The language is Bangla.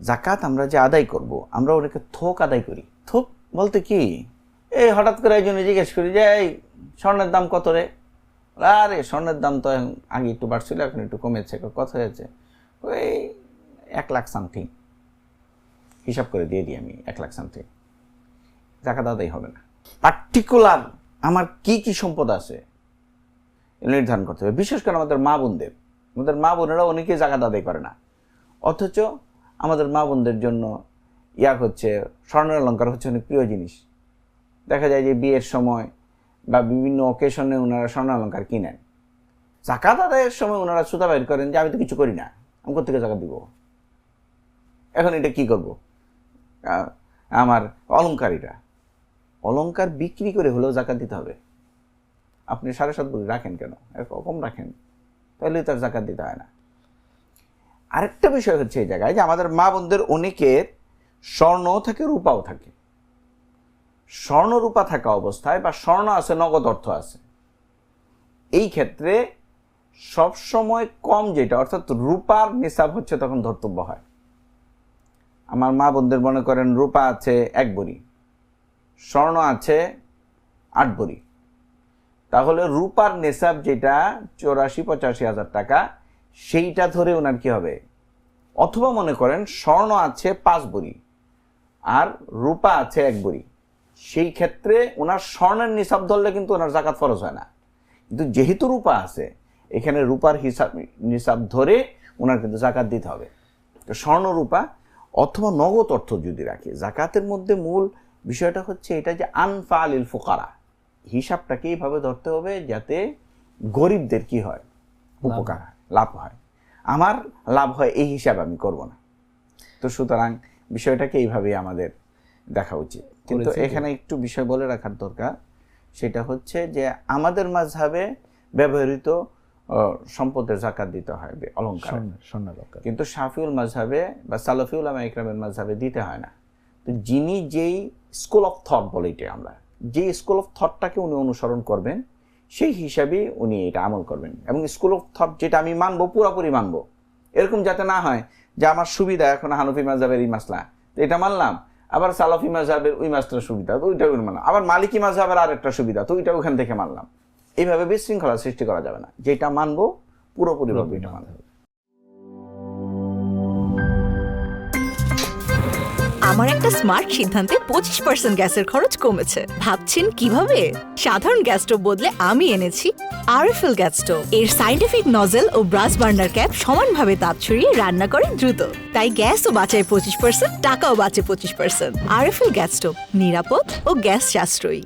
জাকাত আমরা যে আদায় করব, আমরা ওটাকে থোক আদায় করি। থোক বলতে কি, এই হঠাৎ করে একজনে জিজ্ঞেস করি যে এই স্বর্ণের দাম কত রে? আরে স্বর্ণের দাম তো আগে একটু বাড়ছিল, এখন একটু কমেছে। কত হয়েছে? ওই 1 লাখ সামথিং। হিসাব করে দিয়ে দিই আমি 1 লাখ সামথিং। জাকাত আদায় হবে না। পার্টিকুলার আমার কি কি সম্পদ আছে নির্ধারণ করতে হবে। বিশেষ করে আমাদের মা বোনেরা অনেকেই জাকাত আদায় করে না, অথচ আমাদের মা বোনদের জন্য হচ্ছে স্বর্ণের অলঙ্কার হচ্ছে অনেক প্রিয় জিনিস। দেখা যায় যে বিয়ের সময় বা বিভিন্ন অকেশনে ওনারা স্বর্ণের অলঙ্কার কিনেন। জাকাত আদায়ের সময় ওনারা সুতা বাইর করেন যে আমি তো কিছু করি না, আমি কোথেকে জাকাত দিব? এখন এটা কি করব? আমার অলঙ্কার বিক্রি করে হলেও জাকাত দিতে হবে। আপনি 7.5 ভরি রাখেন কেন? কম রাখেন, তাহলে তার জাকাত দিতে হয় না। আরেকটা বিষয় হচ্ছে এই জায়গায় যে আমাদের মা বোনদের অনেকের স্বর্ণও থাকে, রূপাও থাকে। স্বর্ণ রূপা থাকা অবস্থায় বা স্বর্ণ আছে, নগদ অর্থ আছে, এই ক্ষেত্রে সবসময় কম যেটা অর্থাৎ রূপার নিসাব হচ্ছে তখন ধর্তব্য হয়। আমার মা বোনদের মনে করেন রূপা আছে 1 ভরি, স্বর্ণ আছে 8 ভরি, তাহলে রূপার নিসাব যেটা 84-85 হাজার টাকা, সেইটা ধরে ওনার কি হবে? অথবা মনে করেন স্বর্ণ আছে 5 ভরি আর রূপা আছে 1 ভরি, সেই ক্ষেত্রে ওনার স্বর্ণের নিসাব ধরলে কিন্তু ওনার জাকাত ফরজ হয় না। কিন্তু যেহেতু রূপা আছে, এখানে রূপার নিসাব ধরে ওনার কিন্তু জাকাত দিতে হবে। তো স্বর্ণ রূপা অথবা নগদ অর্থ যদি রাখে, জাকাতের মধ্যে মূল বিষয়টা হচ্ছে এটা যে আনফালিল ফুকারা, হিসাবটাকে এইভাবে ধরতে হবে যাতে গরিবদের কি হয়? উপকার হয়, লাভ হয়। আমার লাভ হয় এই হিসাব আমি করব না। তো সুতরাং বিষয়টাকে এইভাবেই আমাদের দেখা উচিত। কিন্তু এখানে একটু বিষয় বলে রাখার দরকার, সেটা হচ্ছে যে আমাদের মাযহাবে ব্যবহৃত সম্পদের জাকাত দিতে হয় অলঙ্কার, কিন্তু শাফিউল মাযহাবে বা সালাফি উলামা ইকরামের মাযহাবে দিতে হয় না। তো যিনি যেই স্কুল অফ থট বলে এটা আমরা, যে স্কুল অফ থটটাকে উনি অনুসরণ করবেন, সেই হিসাবে উনি এটা আমল করবেন। এবং স্কুল অফ থট যেটা আমি মানবো, পুরোপুরি মানবো, এরকম যাতে না হয় যে আমার সুবিধা এখন হানফি মাযহাবের এই মাসলা, তো এটা মানলাম, আবার সালাফি মাযহাবের ওই মাসলার সুবিধা, তো ওইটা মানলাম, আবার মালিকি মাযহাবের আর একটা সুবিধা, তো ওইটা ওখান থেকে মানলাম। এইভাবে বিশৃঙ্খলা সৃষ্টি করা যাবে না। যেটা মানবো পুরোপুরিভাবে এটা মানতে হবে। আমার একটা স্মার্ট সিদ্ধান্তে 25% গ্যাসের খরচ কমেছে। ভাবছেন কিভাবে? সাধারণ গ্যাস স্টোভ বদলে আমি এনেছি আরএফএল গ্যাস স্টোভ। এর সাইন্টিফিক নজল ও ব্রাস বার্নার ক্যাপ সমানভাবে তাপ ছড়িয়ে রান্না করে দ্রুত, তাই গ্যাসও বাঁচায় 25%, টাকাও বাঁচে 25%। আরএফএল গ্যাস স্টোভ নিরাপদ ও গ্যাস সাশ্রয়ী।